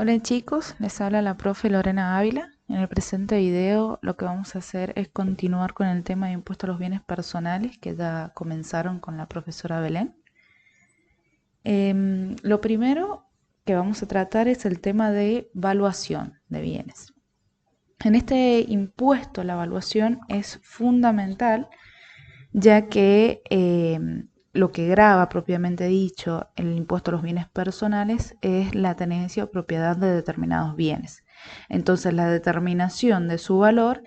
Hola chicos, les habla la profe Lorena Ávila. En el presente video lo que vamos a hacer es continuar con el tema de impuesto a los bienes personales que ya comenzaron con la profesora Belén. Lo primero que vamos a tratar es el tema de valuación de bienes. En este impuesto la evaluación es fundamental ya que lo que grava propiamente dicho el impuesto a los bienes personales es la tenencia o propiedad de determinados bienes. Entonces la determinación de su valor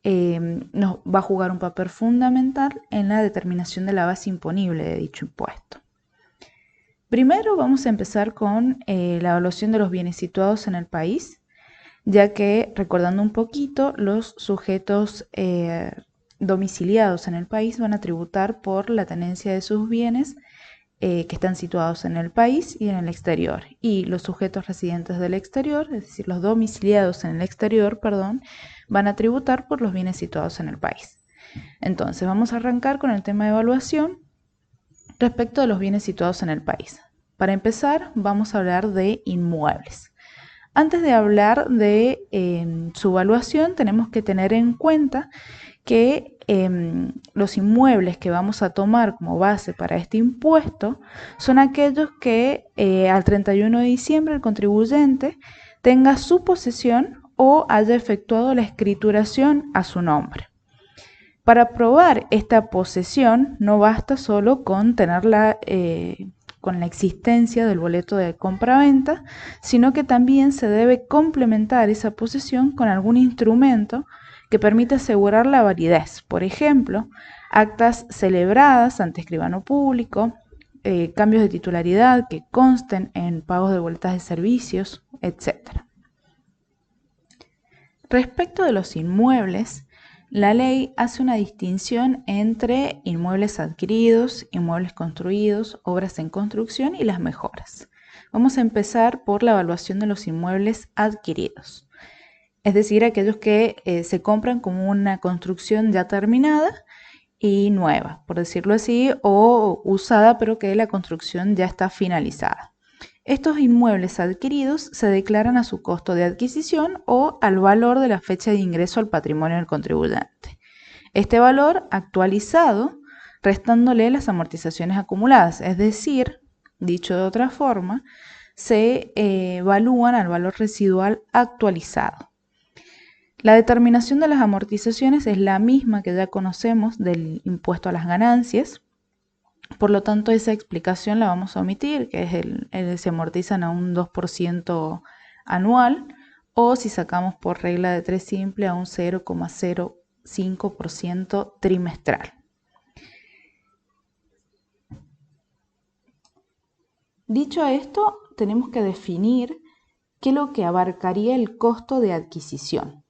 nos va a jugar un papel fundamental en la determinación de la base imponible de dicho impuesto. Primero vamos a empezar con la evaluación de los bienes situados en el país, ya que, recordando un poquito, los sujetos domiciliados en el país van a tributar por la tenencia de sus bienes que están situados en el país y en el exterior. Y los sujetos residentes del exterior, es decir, los domiciliados en el exterior, perdón, van a tributar por los bienes situados en el país. Entonces, vamos a arrancar con el tema de evaluación respecto de los bienes situados en el país. Para empezar, vamos a hablar de inmuebles. Antes de hablar de su evaluación, tenemos que tener en cuenta que los inmuebles que vamos a tomar como base para este impuesto son aquellos que al 31 de diciembre el contribuyente tenga su posesión o haya efectuado la escrituración a su nombre. Para probar esta posesión no basta solo con tenerla con la existencia del boleto de compraventa, sino que también se debe complementar esa posesión con algún instrumento que permita asegurar la validez. Por ejemplo, actas celebradas ante escribano público, cambios de titularidad que consten en pagos de boletas de servicios, etc. Respecto de los inmuebles, la ley hace una distinción entre inmuebles adquiridos, inmuebles construidos, obras en construcción y las mejoras. Vamos a empezar por la evaluación de los inmuebles adquiridos, es decir, aquellos que se compran como una construcción ya terminada y nueva, por decirlo así, o usada pero que la construcción ya está finalizada. Estos inmuebles adquiridos se declaran a su costo de adquisición o al valor de la fecha de ingreso al patrimonio del contribuyente. Este valor actualizado restándole las amortizaciones acumuladas, es decir, dicho de otra forma, se evalúan al valor residual actualizado. La determinación de las amortizaciones es la misma que ya conocemos del impuesto a las ganancias. Por lo tanto, esa explicación la vamos a omitir, que es se amortizan a un 2% anual, o si sacamos por regla de 3 simple a un 0,05% trimestral. Dicho esto, tenemos que definir qué es lo que abarcaría el costo de adquisición.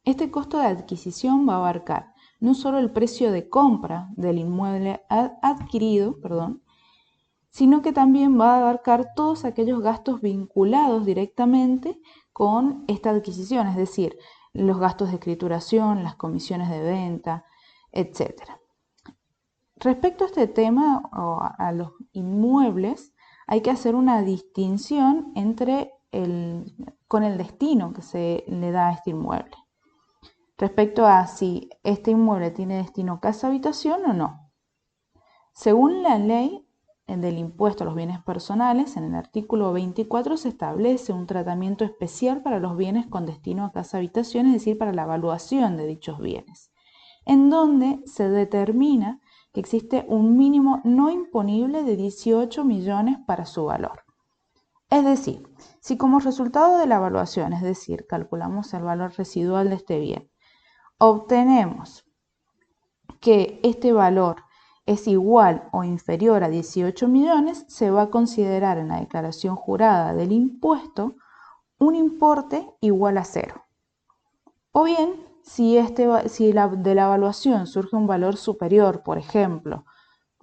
Este costo de adquisición va a abarcar no solo el precio de compra del inmueble adquirido, sino que también va a abarcar todos aquellos gastos vinculados directamente con esta adquisición, es decir, los gastos de escrituración, las comisiones de venta, etc. Respecto a este tema o a los inmuebles, hay que hacer una distinción con el destino que se le da a este inmueble. Respecto a si este inmueble tiene destino casa-habitación o no. Según la ley del impuesto a los bienes personales, en el artículo 24 se establece un tratamiento especial para los bienes con destino a casa-habitación, es decir, para la evaluación de dichos bienes, en donde se determina que existe un mínimo no imponible de 18 millones para su valor. Es decir, si como resultado de la evaluación, es decir, calculamos el valor residual de este bien, obtenemos que este valor es igual o inferior a 18 millones, se va a considerar en la declaración jurada del impuesto un importe igual a cero. O bien, si de la evaluación surge un valor superior, por ejemplo,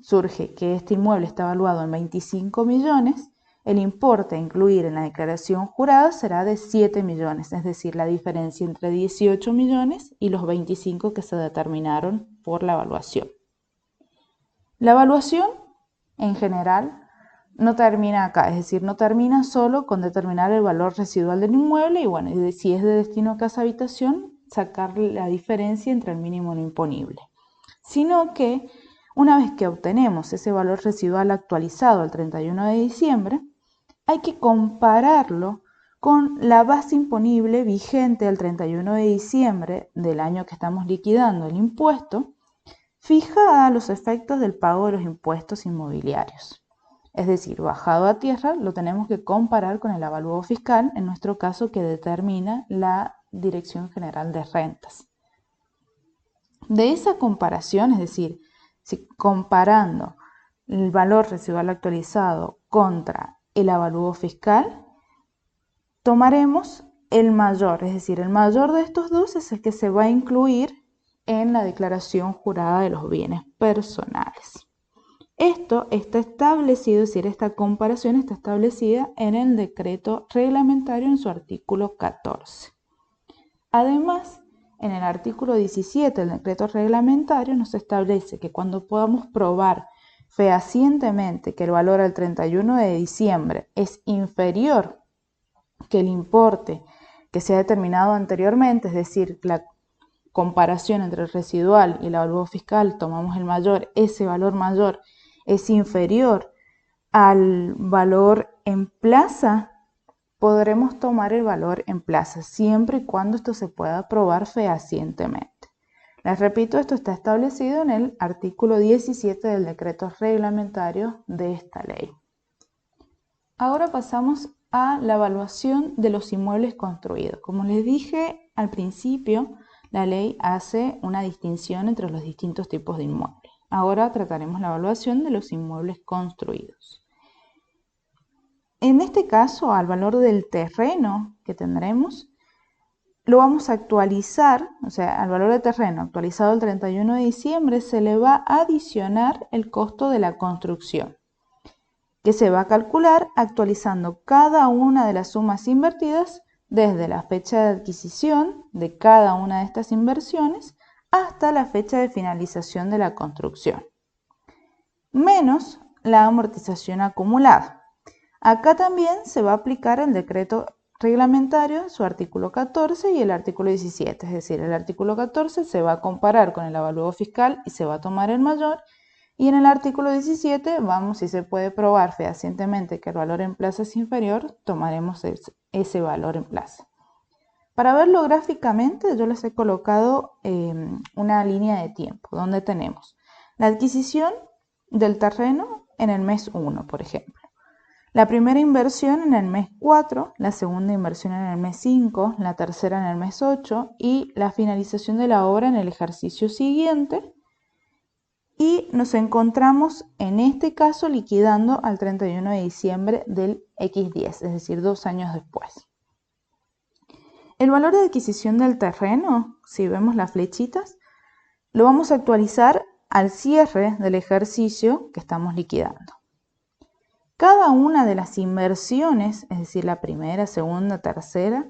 surge que este inmueble está evaluado en 25 millones, el importe a incluir en la declaración jurada será de 7 millones, es decir, la diferencia entre 18 millones y los 25 que se determinaron por la evaluación. La evaluación, en general, no termina acá, es decir, no termina solo con determinar el valor residual del inmueble y bueno, si es de destino casa habitación, sacar la diferencia entre el mínimo no imponible, sino que una vez que obtenemos ese valor residual actualizado al 31 de diciembre, hay que compararlo con la base imponible vigente al 31 de diciembre del año que estamos liquidando el impuesto, fijada a los efectos del pago de los impuestos inmobiliarios. Es decir, bajado a tierra, lo tenemos que comparar con el avalúo fiscal, en nuestro caso que determina la Dirección General de Rentas. De esa comparación, es decir, si comparando el valor residual actualizado contra el avalúo fiscal, tomaremos el mayor, es decir, el mayor de estos dos es el que se va a incluir en la declaración jurada de los bienes personales. Esto está establecido, es decir, esta comparación está establecida en el decreto reglamentario en su artículo 14. Además, en el artículo 17 del decreto reglamentario nos establece que cuando podamos probar fehacientemente que el valor al 31 de diciembre es inferior que el importe que se ha determinado anteriormente, es decir, la comparación entre el residual y el avalúo fiscal, tomamos el mayor, ese valor mayor es inferior al valor en plaza, podremos tomar el valor en plaza, siempre y cuando esto se pueda probar fehacientemente. Les repito, esto está establecido en el artículo 17 del decreto reglamentario de esta ley. Ahora pasamos a la evaluación de los inmuebles construidos. Como les dije al principio, la ley hace una distinción entre los distintos tipos de inmuebles. Ahora trataremos la evaluación de los inmuebles construidos. En este caso, al valor del terreno que tendremos, lo vamos a actualizar, o sea, al valor de terreno actualizado el 31 de diciembre se le va a adicionar el costo de la construcción, que se va a calcular actualizando cada una de las sumas invertidas desde la fecha de adquisición de cada una de estas inversiones hasta la fecha de finalización de la construcción, menos la amortización acumulada. Acá también se va a aplicar el decreto reglamentario, su artículo 14 y el artículo 17, es decir, el artículo 14 se va a comparar con el avalúo fiscal y se va a tomar el mayor, y en el artículo 17 vamos, si se puede probar fehacientemente que el valor en plaza es inferior, tomaremos ese valor en plaza. Para verlo gráficamente, yo les he colocado una línea de tiempo, donde tenemos la adquisición del terreno en el mes 1, por ejemplo. La primera inversión en el mes 4, la segunda inversión en el mes 5, la tercera en el mes 8 y la finalización de la obra en el ejercicio siguiente. Y nos encontramos en este caso liquidando al 31 de diciembre del X10, es decir, 2 años después. El valor de adquisición del terreno, si vemos las flechitas, lo vamos a actualizar al cierre del ejercicio que estamos liquidando. Cada una de las inversiones, es decir, la primera, segunda, tercera,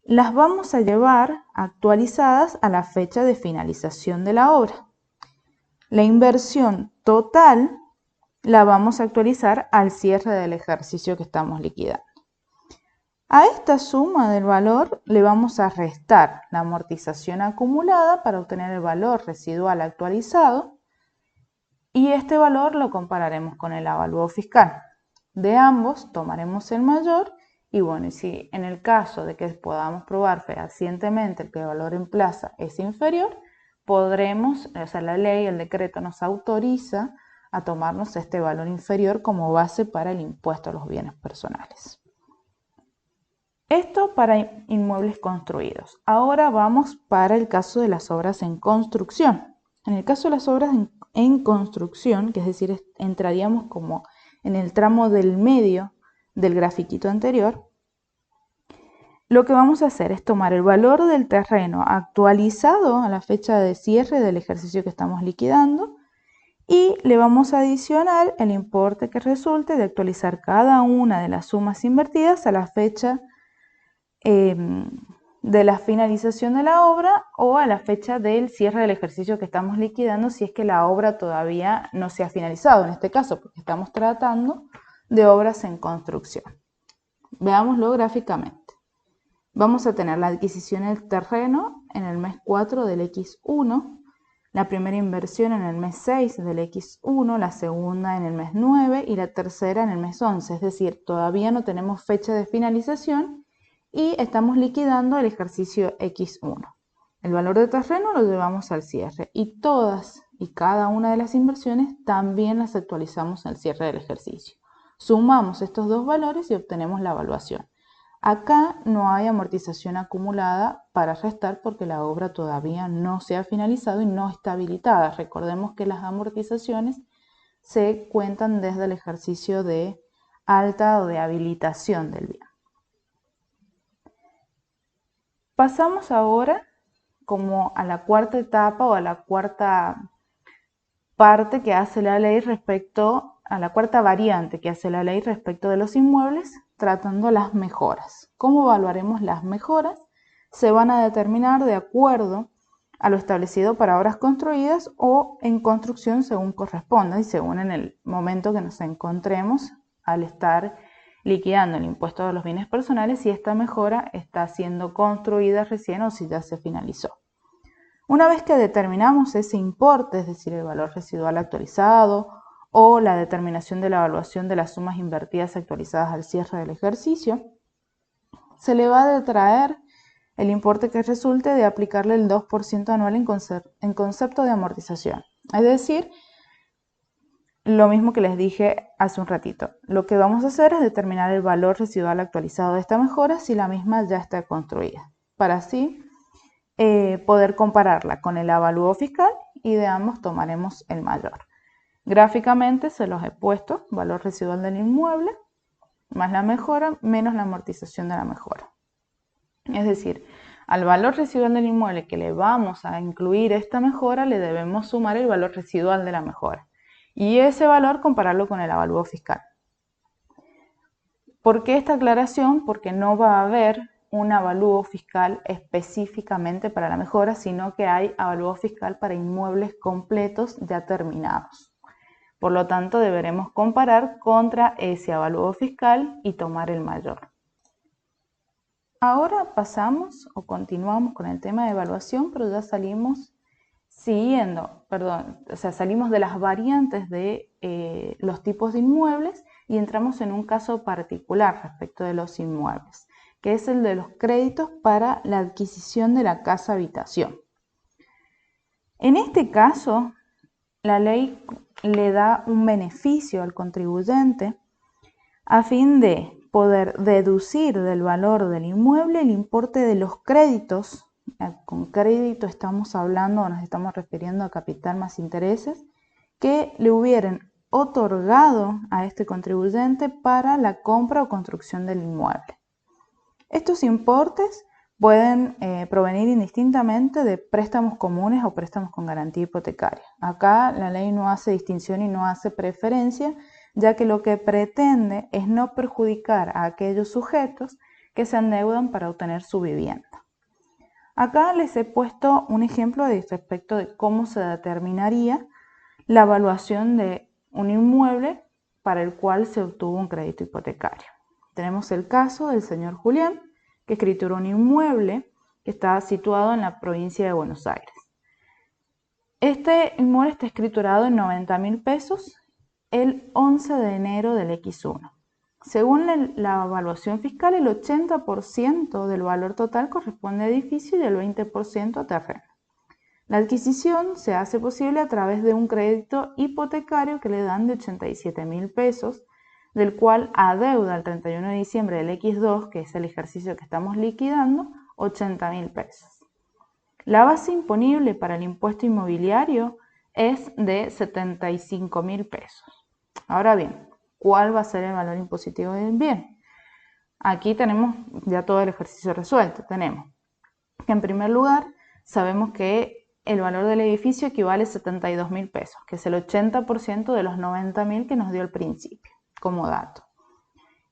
las vamos a llevar actualizadas a la fecha de finalización de la obra. La inversión total la vamos a actualizar al cierre del ejercicio que estamos liquidando. A esta suma del valor le vamos a restar la amortización acumulada para obtener el valor residual actualizado y este valor lo compararemos con el avalúo fiscal. De ambos tomaremos el mayor y bueno, si en el caso de que podamos probar fehacientemente que el valor en plaza es inferior, podremos, o sea, la ley, el decreto nos autoriza a tomarnos este valor inferior como base para el impuesto a los bienes personales. Esto para inmuebles construidos. Ahora vamos para el caso de las obras en construcción. En el caso de las obras en construcción, que es decir, entraríamos como en el tramo del medio del grafiquito anterior, lo que vamos a hacer es tomar el valor del terreno actualizado a la fecha de cierre del ejercicio que estamos liquidando y le vamos a adicionar el importe que resulte de actualizar cada una de las sumas invertidas a la fecha de la finalización de la obra o a la fecha del cierre del ejercicio que estamos liquidando si es que la obra todavía no se ha finalizado, en este caso, porque estamos tratando de obras en construcción. Veámoslo gráficamente. Vamos a tener la adquisición del terreno en el mes 4 del X1, la primera inversión en el mes 6 del X1, la segunda en el mes 9 y la tercera en el mes 11. Es decir, todavía no tenemos fecha de finalización y estamos liquidando el ejercicio X1. El valor de terreno lo llevamos al cierre y todas y cada una de las inversiones también las actualizamos al cierre del ejercicio. Sumamos estos dos valores y obtenemos la evaluación. Acá no hay amortización acumulada para restar porque la obra todavía no se ha finalizado y no está habilitada. Recordemos que las amortizaciones se cuentan desde el ejercicio de alta o de habilitación del bien. Pasamos ahora como a la cuarta etapa o a la cuarta parte que hace la ley respecto a la cuarta variante que hace la ley respecto de los inmuebles, tratando las mejoras. ¿Cómo evaluaremos las mejoras? Se van a determinar de acuerdo a lo establecido para obras construidas o en construcción según corresponda y según en el momento que nos encontremos al estar liquidando el impuesto de los bienes personales, si esta mejora está siendo construida recién o si ya se finalizó. Una vez que determinamos ese importe, es decir, el valor residual actualizado o la determinación de la evaluación de las sumas invertidas actualizadas al cierre del ejercicio, se le va a detraer el importe que resulte de aplicarle el 2% anual en concepto de amortización. Es decir, lo mismo que les dije hace un ratito. Lo que vamos a hacer es determinar el valor residual actualizado de esta mejora si la misma ya está construida, para así poder compararla con el avalúo fiscal y de ambos tomaremos el mayor. Gráficamente se los he puesto, valor residual del inmueble más la mejora menos la amortización de la mejora. Es decir, al valor residual del inmueble que le vamos a incluir esta mejora le debemos sumar el valor residual de la mejora y ese valor compararlo con el avalúo fiscal. ¿Por qué esta aclaración? Porque no va a haber un avalúo fiscal específicamente para la mejora, sino que hay avalúo fiscal para inmuebles completos ya terminados. Por lo tanto, deberemos comparar contra ese avalúo fiscal y tomar el mayor. Ahora pasamos o continuamos con el tema de evaluación, pero ya salimos salimos de las variantes de los tipos de inmuebles y entramos en un caso particular respecto de los inmuebles, que es el de los créditos para la adquisición de la casa habitación. En este caso, la ley le da un beneficio al contribuyente a fin de poder deducir del valor del inmueble el importe de los créditos. Con crédito estamos hablando, nos estamos refiriendo a capital más intereses, que le hubieran otorgado a este contribuyente para la compra o construcción del inmueble. Estos importes pueden provenir indistintamente de préstamos comunes o préstamos con garantía hipotecaria. Acá la ley no hace distinción y no hace preferencia, ya que lo que pretende es no perjudicar a aquellos sujetos que se endeudan para obtener su vivienda. Acá les he puesto un ejemplo respecto de cómo se determinaría la evaluación de un inmueble para el cual se obtuvo un crédito hipotecario. Tenemos el caso del señor Julián, que escrituró un inmueble que está situado en la provincia de Buenos Aires. Este inmueble está escriturado en 90.000 pesos el 11 de enero del X1. Según la evaluación fiscal, el 80% del valor total corresponde a edificio y el 20% a terreno. La adquisición se hace posible a través de un crédito hipotecario que le dan de 87.000 pesos, del cual adeuda el 31 de diciembre del X2, que es el ejercicio que estamos liquidando, 80.000 pesos. La base imponible para el impuesto inmobiliario es de 75.000 pesos. Ahora bien, ¿cuál va a ser el valor impositivo del bien? Aquí tenemos ya todo el ejercicio resuelto. Tenemos que en primer lugar sabemos que el valor del edificio equivale a 72.000 pesos, que es el 80% de los 90.000 que nos dio al principio, como dato.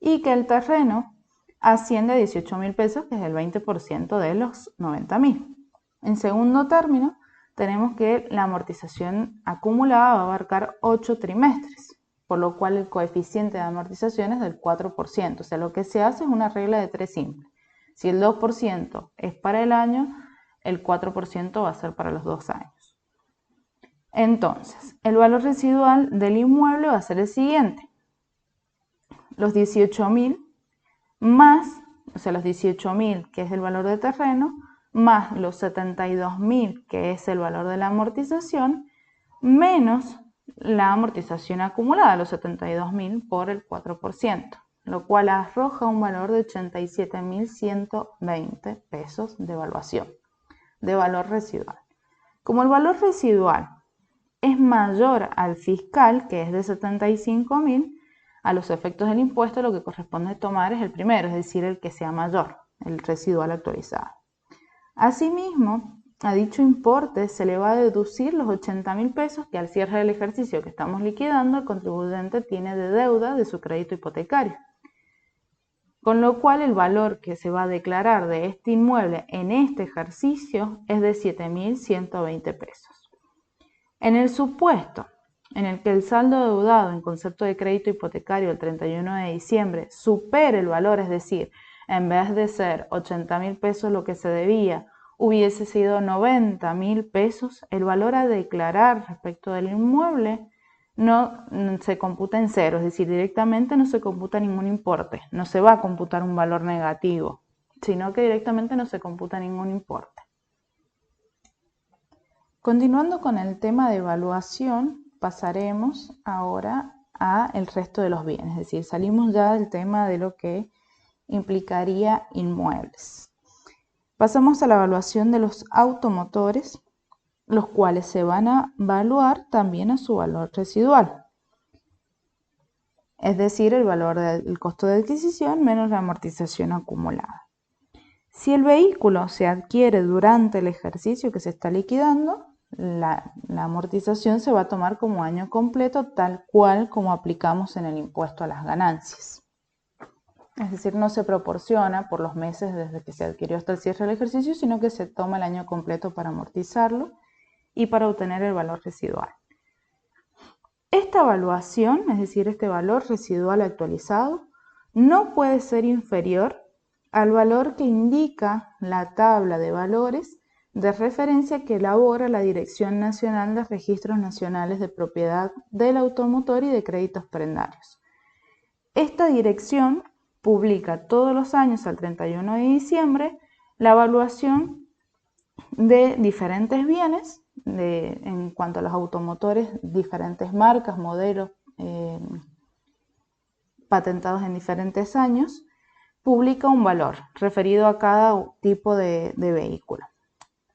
Y que el terreno asciende a 18.000 pesos, que es el 20% de los 90.000. En segundo término, tenemos que la amortización acumulada va a abarcar 8 trimestres. por lo cual el coeficiente de amortización es del 4%. O sea, lo que se hace es una regla de 3 simple. Si el 2% es para el año, el 4% va a ser para los 2 años. Entonces, el valor residual del inmueble va a ser el siguiente. Los 18.000 más, o sea, los 18.000 que es el valor de terreno, más los 72.000 que es el valor de la amortización, menos la amortización acumulada, los 72.000 por el 4%, lo cual arroja un valor de 87.120 pesos de evaluación, de valor residual. Como el valor residual es mayor al fiscal, que es de 75.000, a los efectos del impuesto lo que corresponde tomar es el primero, es decir, el que sea mayor, el residual actualizado. Asimismo, a dicho importe se le va a deducir los 80.000 pesos que al cierre del ejercicio que estamos liquidando el contribuyente tiene de deuda de su crédito hipotecario. Con lo cual el valor que se va a declarar de este inmueble en este ejercicio es de 7.120 pesos. En el supuesto en el que el saldo deudado en concepto de crédito hipotecario el 31 de diciembre supere el valor, es decir, en vez de ser 80.000 pesos lo que se debía, hubiese sido 90.000 pesos, el valor a declarar respecto del inmueble no se computa en cero, es decir, directamente no se computa ningún importe, no se va a computar un valor negativo, sino que directamente no se computa ningún importe. Continuando con el tema de evaluación, pasaremos ahora al resto de los bienes, es decir, salimos ya del tema de lo que implicaría inmuebles. Pasamos a la evaluación de los automotores, los cuales se van a evaluar también a su valor residual, es decir, el valor del costo de adquisición menos la amortización acumulada. Si el vehículo se adquiere durante el ejercicio que se está liquidando, la amortización se va a tomar como año completo, tal cual como aplicamos en el impuesto a las ganancias. Es decir, no se proporciona por los meses desde que se adquirió hasta el cierre del ejercicio, sino que se toma el año completo para amortizarlo y para obtener el valor residual. Esta evaluación, es decir, este valor residual actualizado, no puede ser inferior al valor que indica la tabla de valores de referencia que elabora la Dirección Nacional de Registros Nacionales de Propiedad del Automotor y de Créditos Prendarios. Esta dirección publica todos los años al 31 de diciembre la evaluación de diferentes bienes en cuanto a los automotores, diferentes marcas, modelos patentados en diferentes años, publica un valor referido a cada tipo de vehículo.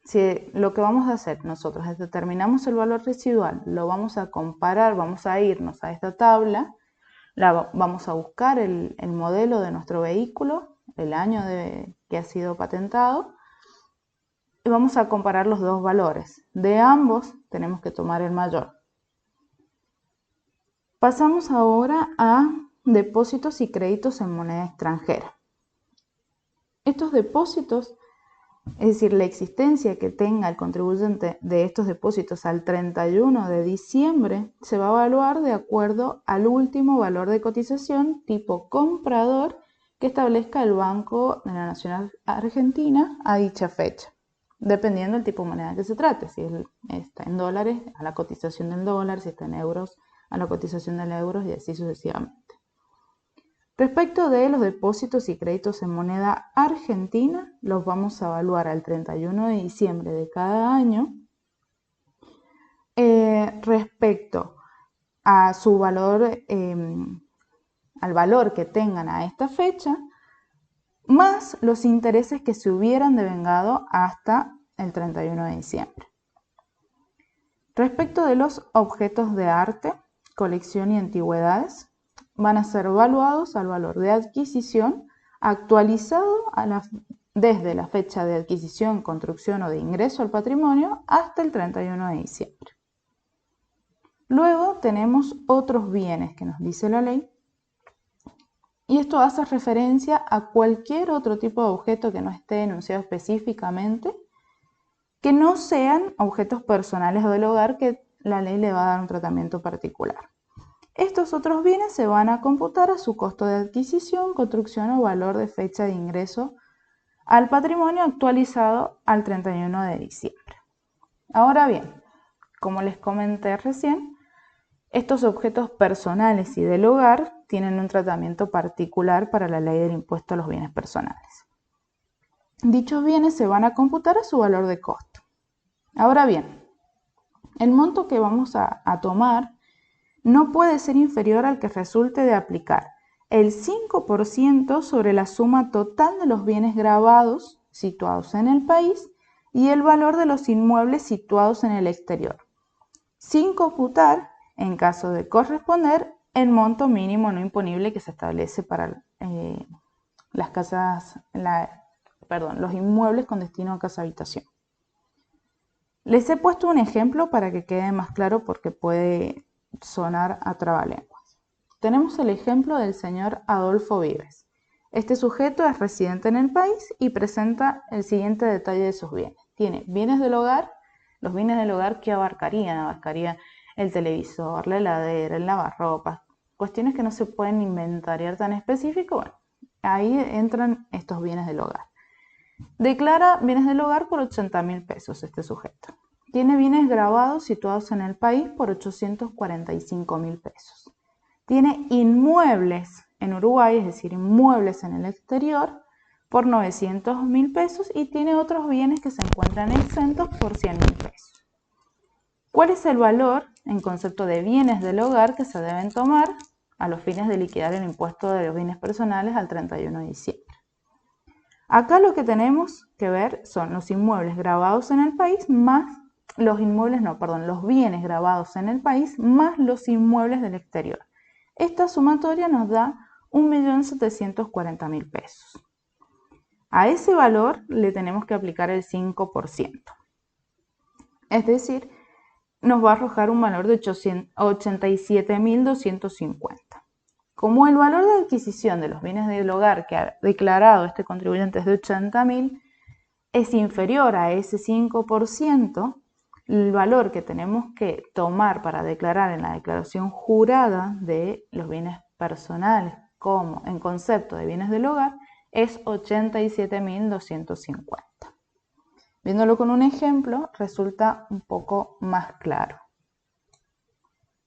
Si lo que vamos a hacer nosotros es determinamos el valor residual, lo vamos a comparar, vamos a irnos a esta tabla, vamos a buscar el modelo de nuestro vehículo, el año que ha sido patentado, y vamos a comparar los dos valores. De ambos tenemos que tomar el mayor. Pasamos ahora a depósitos y créditos en moneda extranjera. Estos depósitos, es decir, la existencia que tenga el contribuyente de estos depósitos al 31 de diciembre, se va a evaluar de acuerdo al último valor de cotización tipo comprador que establezca el Banco de la Nación Argentina a dicha fecha, dependiendo del tipo de moneda que se trate. Si está en dólares, a la cotización del dólar; si está en euros, a la cotización del euro, y así sucesivamente. Respecto de los depósitos y créditos en moneda argentina, los vamos a evaluar al 31 de diciembre de cada año respecto a su valor, al valor que tengan a esta fecha, más los intereses que se hubieran devengado hasta el 31 de diciembre. Respecto de los objetos de arte, colección y antigüedades, van a ser evaluados al valor de adquisición actualizado desde la fecha de adquisición, construcción o de ingreso al patrimonio hasta el 31 de diciembre. Luego tenemos otros bienes que nos dice la ley, y esto hace referencia a cualquier otro tipo de objeto que no esté enunciado específicamente, que no sean objetos personales o del hogar, que la ley le va a dar un tratamiento particular. Estos otros bienes se van a computar a su costo de adquisición, construcción o valor de fecha de ingreso al patrimonio actualizado al 31 de diciembre. Ahora bien, como les comenté recién, estos objetos personales y del hogar tienen un tratamiento particular para la ley del impuesto a los bienes personales. Dichos bienes se van a computar a su valor de costo. Ahora bien, el monto que vamos a tomar no puede ser inferior al que resulte de aplicar el 5% sobre la suma total de los bienes grabados situados en el país y el valor de los inmuebles situados en el exterior, sin computar, en caso de corresponder, el monto mínimo no imponible que se establece para los inmuebles con destino a casa habitación. Les he puesto un ejemplo para que quede más claro porque puede sonar a trabalenguas. Tenemos el ejemplo del señor Adolfo Vives. Este sujeto es residente en el país y presenta el siguiente detalle de sus bienes. Tiene bienes del hogar. Los bienes del hogar, ¿qué abarcarían? Abarcaría el televisor, la heladera, el lavarropas, cuestiones que no se pueden inventariar tan específico. Bueno, ahí entran estos bienes del hogar. Declara bienes del hogar por 80.000 pesos este sujeto. Tiene bienes grabados situados en el país por 845.000 pesos. Tiene inmuebles en Uruguay, es decir, inmuebles en el exterior, por 900.000 pesos y tiene otros bienes que se encuentran exentos por 100.000 pesos. ¿Cuál es el valor en concepto de bienes del hogar que se deben tomar a los fines de liquidar el impuesto de los bienes personales al 31 de diciembre? Acá lo que tenemos que ver son los inmuebles grabados en el país más los bienes grabados en el país más los inmuebles del exterior. Esta sumatoria nos da 1.740.000 pesos. A ese valor le tenemos que aplicar el 5%. Es decir, nos va a arrojar un valor de 87.250. Como el valor de adquisición de los bienes del hogar que ha declarado este contribuyente es de 80.000, es inferior a ese 5%, el valor que tenemos que tomar para declarar en la declaración jurada de los bienes personales como en concepto de bienes del hogar es 87.250. Viéndolo con un ejemplo, resulta un poco más claro.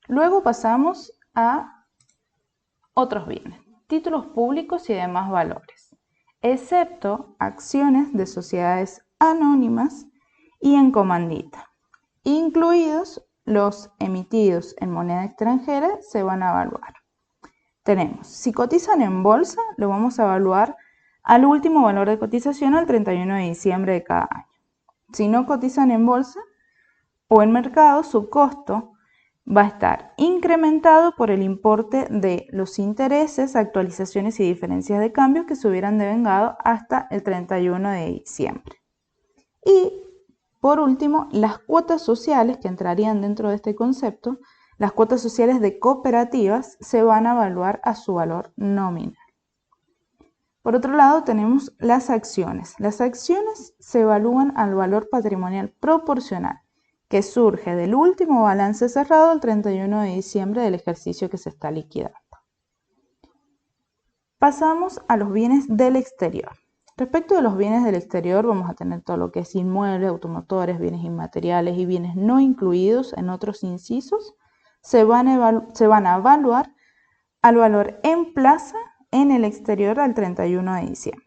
Luego pasamos a otros bienes, títulos públicos y demás valores, excepto acciones de sociedades anónimas y en comandita, incluidos los emitidos en moneda extranjera, se van a evaluar. Tenemos, si cotizan en bolsa, lo vamos a evaluar al último valor de cotización al 31 de diciembre de cada año. Si no cotizan en bolsa o en mercado, su costo va a estar incrementado por el importe de los intereses, actualizaciones y diferencias de cambio que se hubieran devengado hasta el 31 de diciembre. Y, por último, las cuotas sociales que entrarían dentro de este concepto, las cuotas sociales de cooperativas se van a evaluar a su valor nominal. Por otro lado, tenemos las acciones. Las acciones se evalúan al valor patrimonial proporcional que surge del último balance cerrado el 31 de diciembre del ejercicio que se está liquidando. Pasamos a los bienes del exterior. Respecto de los bienes del exterior, vamos a tener todo lo que es inmuebles, automotores, bienes inmateriales y bienes no incluidos en otros incisos. Se van a evaluar al valor en plaza en el exterior al 31 de diciembre.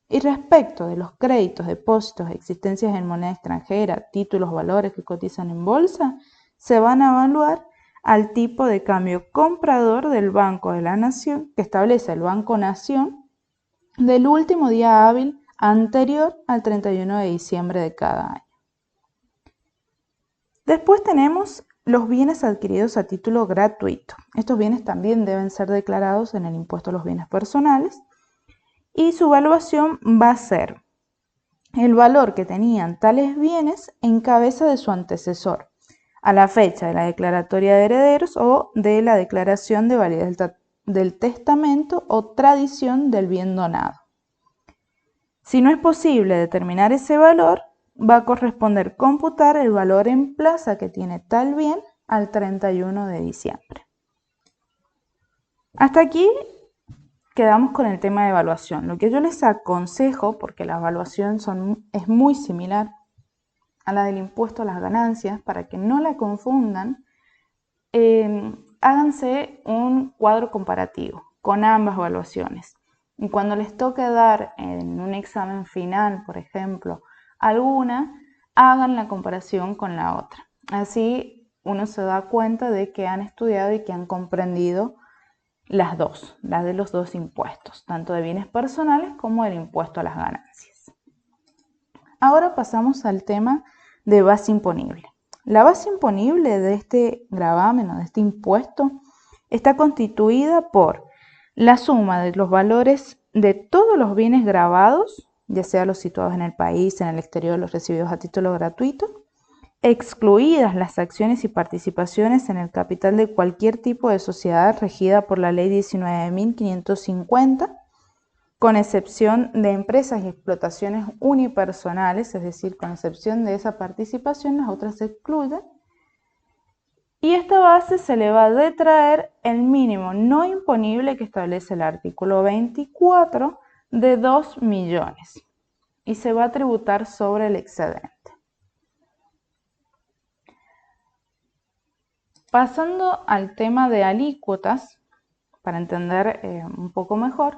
Y respecto de los créditos, depósitos, existencias en moneda extranjera, títulos, valores que cotizan en bolsa, se van a evaluar al tipo de cambio comprador del Banco de la Nación, que establece el Banco Nación, del último día hábil anterior al 31 de diciembre de cada año. Después tenemos los bienes adquiridos a título gratuito. Estos bienes también deben ser declarados en el impuesto a los bienes personales y su evaluación va a ser el valor que tenían tales bienes en cabeza de su antecesor a la fecha de la declaratoria de herederos o de la declaración de validez del testamento o tradición del bien donado. Si no es posible determinar ese valor, va a corresponder computar el valor en plaza que tiene tal bien al 31 de diciembre. Hasta aquí quedamos con el tema de evaluación. Lo que yo les aconsejo, porque la evaluación es muy similar a la del impuesto a las ganancias, para que no la confundan, háganse un cuadro comparativo con ambas evaluaciones. Y cuando les toque dar en un examen final, por ejemplo, alguna, hagan la comparación con la otra. Así uno se da cuenta de que han estudiado y que han comprendido las dos, las de los dos impuestos, tanto de bienes personales como el impuesto a las ganancias. Ahora pasamos al tema de base imponible. La base imponible de este gravamen o de este impuesto está constituida por la suma de los valores de todos los bienes gravados, ya sea los situados en el país, en el exterior, los recibidos a título gratuito, excluidas las acciones y participaciones en el capital de cualquier tipo de sociedad regida por la Ley 19.550, con excepción de empresas y explotaciones unipersonales, es decir, con excepción de esa participación, las otras se excluyen. Y esta base se le va a detraer el mínimo no imponible que establece el artículo 24 de 2 millones y se va a tributar sobre el excedente. Pasando al tema de alícuotas, para entender un poco mejor,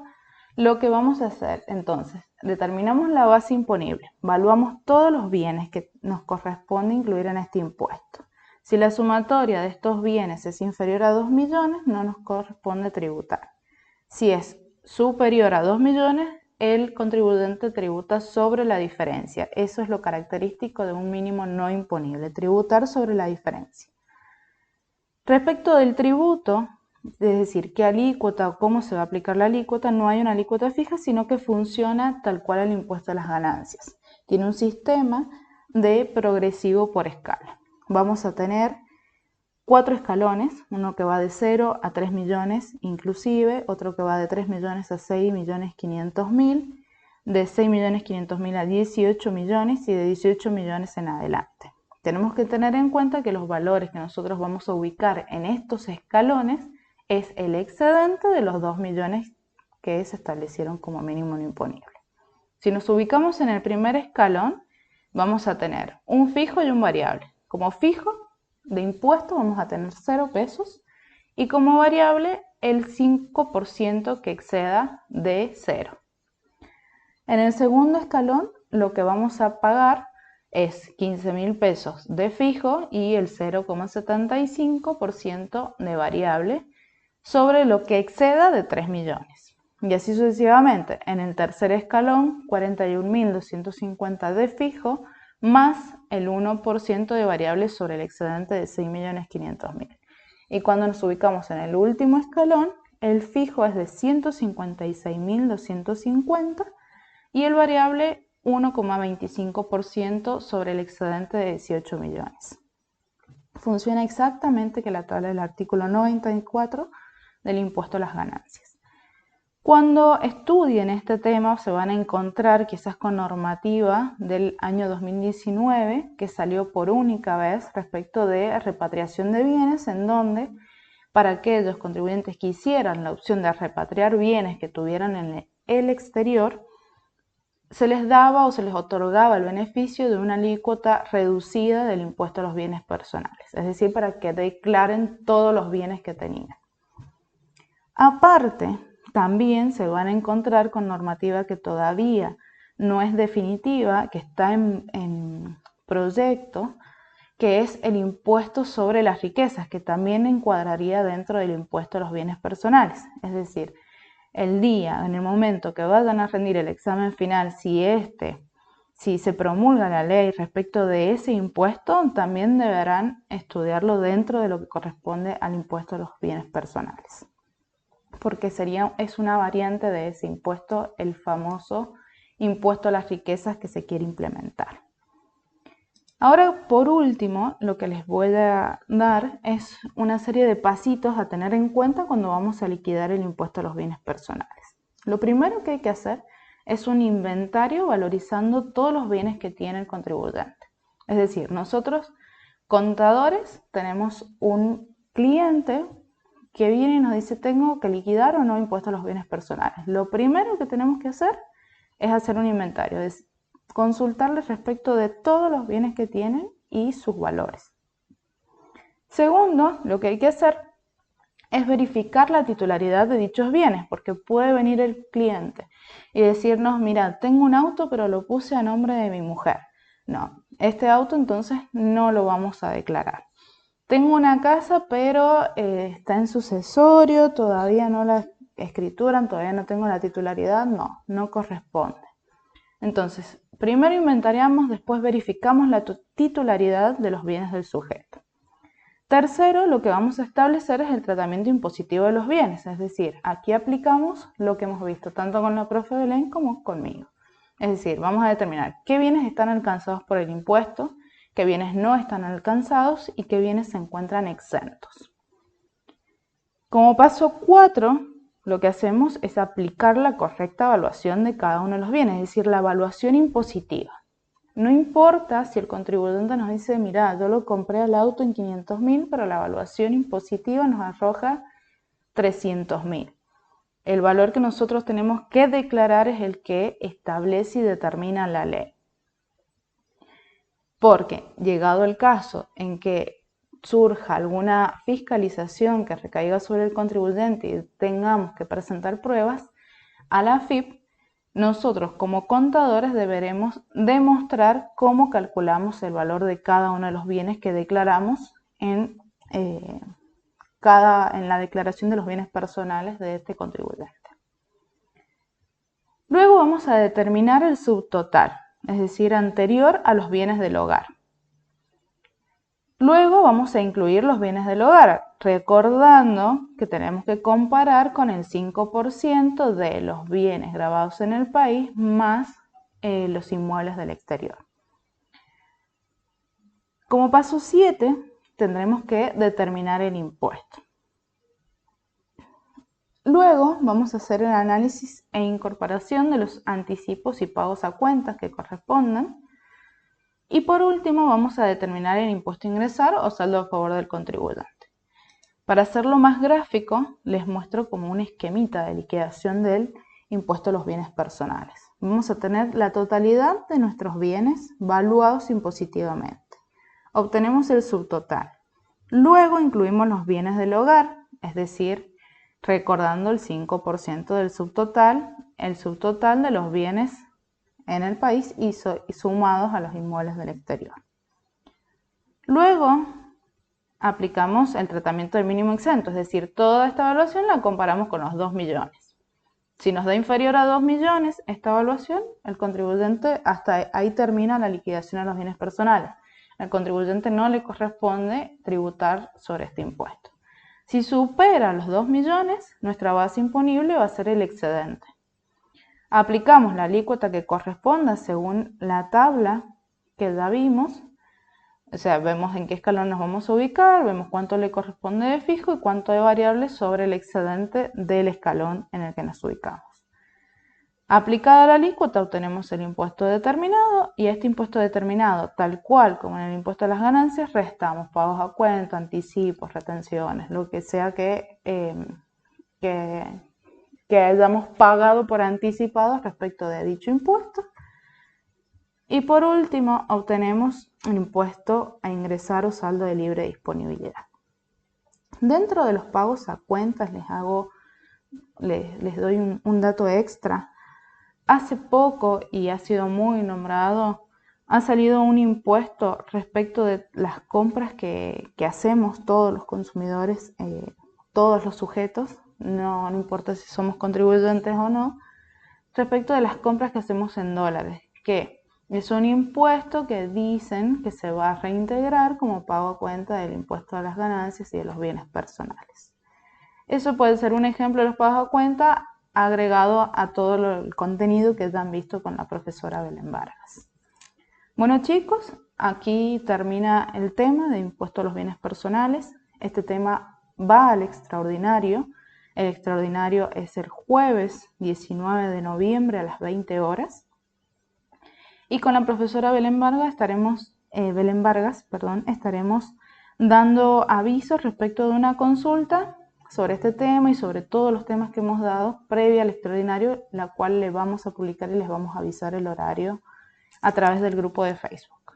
lo que vamos a hacer entonces, determinamos la base imponible, evaluamos todos los bienes que nos corresponde incluir en este impuesto. Si la sumatoria de estos bienes es inferior a 2 millones, no nos corresponde tributar. Si es superior a 2 millones, el contribuyente tributa sobre la diferencia. Eso es lo característico de un mínimo no imponible, tributar sobre la diferencia. Respecto del tributo, es decir, qué alícuota o cómo se va a aplicar la alícuota, no hay una alícuota fija, sino que funciona tal cual el impuesto a las ganancias. Tiene un sistema de progresivo por escala. Vamos a tener 4 escalones, uno que va de 0 a 3 millones inclusive, otro que va de 3 millones a 6.500.000, de 6.500.000 a 18 millones y de 18 millones en adelante. Tenemos que tener en cuenta que los valores que nosotros vamos a ubicar en estos escalones es el excedente de los 2 millones que se establecieron como mínimo no imponible. Si nos ubicamos en el primer escalón, vamos a tener un fijo y un variable. Como fijo de impuesto vamos a tener 0 pesos y como variable el 5% que exceda de 0. En el segundo escalón lo que vamos a pagar es 15.000 pesos de fijo y el 0,75% de variable sobre lo que exceda de 3 millones. Y así sucesivamente. En el tercer escalón, 41.250 de fijo más el 1% de variable sobre el excedente de 6.500.000. Y cuando nos ubicamos en el último escalón, el fijo es de 156.250 y el variable 1,25% sobre el excedente de 18 millones. Funciona exactamente que la tabla del artículo 94 del impuesto a las ganancias. Cuando estudien este tema se van a encontrar quizás con normativa del año 2019 que salió por única vez respecto de repatriación de bienes, en donde para aquellos contribuyentes que hicieran la opción de repatriar bienes que tuvieran en el exterior, se les daba o se les otorgaba el beneficio de una alícuota reducida del impuesto a los bienes personales, es decir, para que declaren todos los bienes que tenían. Aparte, también se van a encontrar con normativa que todavía no es definitiva, que está en proyecto, que es el impuesto sobre las riquezas, que también encuadraría dentro del impuesto a los bienes personales, es decir, el día, en el momento que vayan a rendir el examen final, si se promulga la ley respecto de ese impuesto, también deberán estudiarlo dentro de lo que corresponde al impuesto a los bienes personales, porque es una variante de ese impuesto, el famoso impuesto a las riquezas que se quiere implementar. Ahora, por último, lo que les voy a dar es una serie de pasitos a tener en cuenta cuando vamos a liquidar el impuesto a los bienes personales. Lo primero que hay que hacer es un inventario valorizando todos los bienes que tiene el contribuyente. Es decir, nosotros, contadores, tenemos un cliente que viene y nos dice tengo que liquidar o no impuestos a los bienes personales. Lo primero que tenemos que hacer es hacer un inventario, es consultarles respecto de todos los bienes que tienen y sus valores. Segundo, lo que hay que hacer es verificar la titularidad de dichos bienes, porque puede venir el cliente y decirnos, mira, tengo un auto pero lo puse a nombre de mi mujer. No, este auto entonces no lo vamos a declarar. Tengo una casa pero está en sucesorio, todavía no la escrituran, todavía no tengo la titularidad, no corresponde. Entonces, primero inventariamos, después verificamos la titularidad de los bienes del sujeto. Tercero, lo que vamos a establecer es el tratamiento impositivo de los bienes, es decir, aquí aplicamos lo que hemos visto tanto con la profe Belén como conmigo. Es decir, vamos a determinar qué bienes están alcanzados por el impuesto, qué bienes no están alcanzados y qué bienes se encuentran exentos. Como paso 4, lo que hacemos es aplicar la correcta evaluación de cada uno de los bienes, es decir, la evaluación impositiva. No importa si el contribuyente nos dice, mira, yo lo compré al auto en 500.000, pero la evaluación impositiva nos arroja 300.000. El valor que nosotros tenemos que declarar es el que establece y determina la ley. Porque, llegado el caso en que surja alguna fiscalización que recaiga sobre el contribuyente y tengamos que presentar pruebas, a la AFIP, nosotros como contadores deberemos demostrar cómo calculamos el valor de cada uno de los bienes que declaramos en la declaración de los bienes personales de este contribuyente. Luego vamos a determinar el subtotal, es decir, anterior a los bienes del hogar. Luego vamos a incluir los bienes del hogar, recordando que tenemos que comparar con el 5% de los bienes grabados en el país más los inmuebles del exterior. Como paso 7, tendremos que determinar el impuesto. Luego vamos a hacer el análisis e incorporación de los anticipos y pagos a cuentas que correspondan. Y por último vamos a determinar el impuesto a ingresar o saldo a favor del contribuyente. Para hacerlo más gráfico, les muestro como un esquemita de liquidación del impuesto a los bienes personales. Vamos a tener la totalidad de nuestros bienes valuados impositivamente. Obtenemos el subtotal. Luego incluimos los bienes del hogar, es decir, recordando el 5% del subtotal, el subtotal de los bienes en el país y sumados a los inmuebles del exterior. Luego aplicamos el tratamiento del mínimo exento, es decir, toda esta evaluación la comparamos con los 2 millones. Si nos da inferior a 2 millones esta evaluación, el contribuyente hasta ahí termina la liquidación de los bienes personales. Al contribuyente no le corresponde tributar sobre este impuesto. Si supera los 2 millones, nuestra base imponible va a ser el excedente. Aplicamos la alícuota que corresponda según la tabla que ya vimos, o sea, vemos en qué escalón nos vamos a ubicar, vemos cuánto le corresponde de fijo y cuánto de variable sobre el excedente del escalón en el que nos ubicamos. Aplicada la alícuota obtenemos el impuesto determinado y este impuesto determinado, tal cual como en el impuesto a las ganancias, restamos pagos a cuenta, anticipos, retenciones, lo que sea que hayamos pagado por anticipado respecto de dicho impuesto. Y por último, obtenemos el impuesto a ingresar o saldo de libre disponibilidad. Dentro de los pagos a cuentas les doy un dato extra. Hace poco, y ha sido muy nombrado, ha salido un impuesto respecto de las compras que hacemos todos los consumidores, todos los sujetos, no importa si somos contribuyentes o no, respecto de las compras que hacemos en dólares, que es un impuesto que dicen que se va a reintegrar como pago a cuenta del impuesto a las ganancias y de los bienes personales. Eso puede ser un ejemplo de los pagos a cuenta agregado a todo el contenido que ya han visto con la profesora Belén Vargas. Bueno chicos, aquí termina el tema de impuesto a los bienes personales. Este tema va al extraordinario. El extraordinario es el jueves 19 de noviembre a las 20 horas. Y con la profesora Belén Vargas estaremos dando avisos respecto de una consulta sobre este tema y sobre todos los temas que hemos dado previa al extraordinario, la cual le vamos a publicar y les vamos a avisar el horario a través del grupo de Facebook.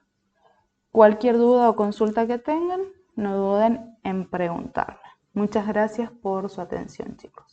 Cualquier duda o consulta que tengan, no duden en preguntarme. Muchas gracias por su atención, chicos.